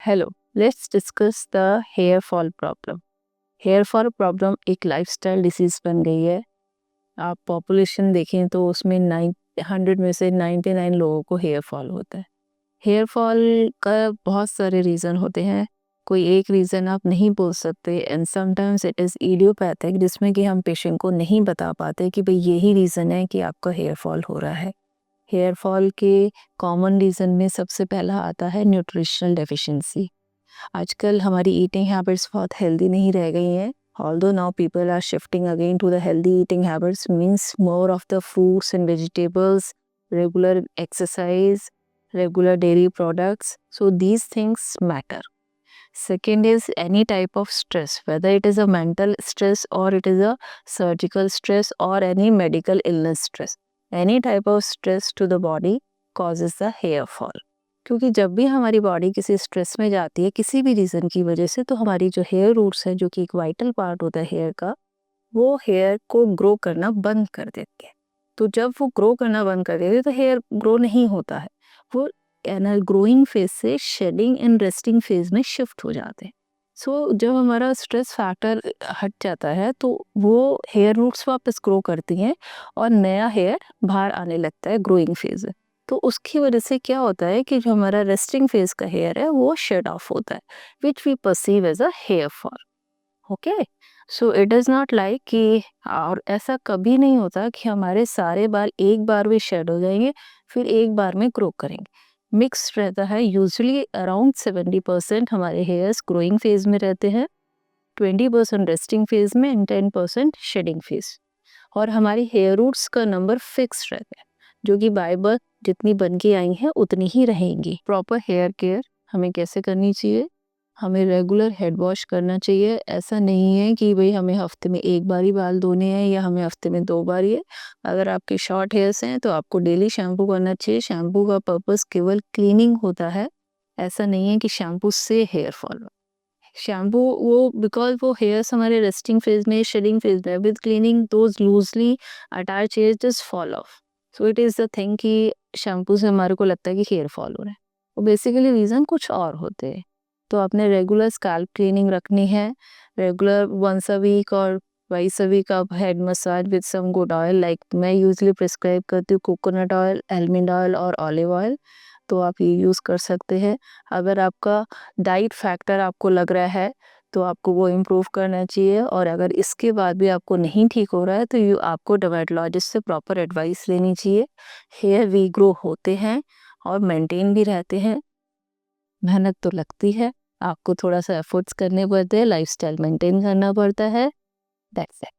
Hello, let's discuss the hair fall problem. Hair fall problem एक lifestyle disease बन गई है। आप पॉपुलेशन देखें तो उसमें 100 में से 99 लोगों को हेयर फॉल होता है। हेयर फॉल का बहुत सारे रीज़न होते हैं, कोई एक रीज़न आप नहीं बोल सकते and sometimes it is idiopathic, जिसमें कि हम पेशेंट को नहीं बता पाते कि भाई यही रीज़न है कि आपका हेयर फॉल हो रहा है। हेयर फॉल के कॉमन रीज़न में सबसे पहला आता है न्यूट्रिशनल डेफिशिएंसी। आजकल हमारी ईटिंग हैबिट्स बहुत हेल्दी नहीं रह गई हैं। Although now people are shifting again to the healthy eating habits, means more of the fruits and vegetables, regular exercise, regular dairy products. So these things matter. Second is any type of stress, whether it is a mental stress or it is a surgical stress or any medical illness stress. Any type of stress to the body causes the hair fall. क्योंकि जब भी हमारी body किसी stress में जाती है किसी भी रीज़न की वजह से, तो हमारी जो हेयर रूट्स हैं, जो कि एक वाइटल पार्ट होता है हेयर का, वो हेयर को ग्रो करना बंद कर देती है। तो जब वो ग्रो करना बंद कर देती है तो हेयर ग्रो नहीं होता है, वो ग्रोइंग फेज से शेडिंग एंड रेस्टिंग फेज में शिफ्ट हो जाते हैं। सो जब हमारा स्ट्रेस फैक्टर हट जाता है तो वो हेयर रूट्स वापस ग्रो करती हैं और नया हेयर बाहर आने लगता है ग्रोइंग फेज में। तो उसकी वजह से क्या होता है कि जो हमारा रेस्टिंग फेज का हेयर है वो शेड ऑफ होता है, which we perceive as a hair fall. Okay, so it is not like कि, और ऐसा कभी नहीं होता कि हमारे सारे बाल एक बार में शेड हो जाएंगे फिर एक बार में ग्रो करेंगे। मिक्स रहता है, यूजुअली अराउंड 70% हमारे हेयर्स ग्रोइंग फेज में रहते हैं, 20% रेस्टिंग फेज में एंड 10% शेडिंग फेज। और हमारी हेयर रूट्स का नंबर फिक्स रहता है, जो कि बाय बर्थ जितनी बन के आई हैं उतनी ही रहेंगी। प्रॉपर हेयर केयर हमें कैसे करनी चाहिए? हमें रेगुलर हेड वॉश करना चाहिए। ऐसा नहीं है कि भाई हमें हफ्ते में एक बार ही बाल धोने हैं या हमें हफ्ते में 2 बार ही है। अगर आपके शॉर्ट हेयर्स हैं तो आपको डेली शैम्पू करना चाहिए। शैम्पू का पर्पस केवल क्लीनिंग होता है, ऐसा नहीं है कि शैम्पू से हेयर फॉल। शैम्पू वो बिकॉज वो हेयर्स हमारे रेस्टिंग फेज में शेडिंग फेज में, with cleaning those loosely attach hairs just fall of. So it is the thing कि शैम्पू से हमारे को लगता है कि हेयर फॉल हो रहा है, वो बेसिकली रीज़न कुछ और होते हैं। तो आपने रेगुलर स्कैल्प क्लीनिंग रखनी है, रेगुलर वंस अ वीक और ट्वाइस अ वीक आप head massage with some good oil, like मैं यूजली प्रिस्क्राइब करती हूँ कोकोनट ऑयल, आलमंड ऑयल और ऑलिव ऑयल। तो आप ये यूज़ कर सकते हैं। अगर आपका डाइट फैक्टर आपको लग रहा है तो आपको वो इम्प्रूव करना चाहिए, और अगर इसके बाद भी आपको नहीं ठीक हो रहा है तो आपको डर्मेटोलॉजिस्ट से प्रॉपर एडवाइस लेनी चाहिए। हेयर रीग्रो होते हैं और मेंटेन भी रहते हैं, मेहनत तो लगती है, आपको थोड़ा सा एफर्ट्स करने पड़ते हैं, लाइफस्टाइल मेंटेन करना पड़ता है। That's it.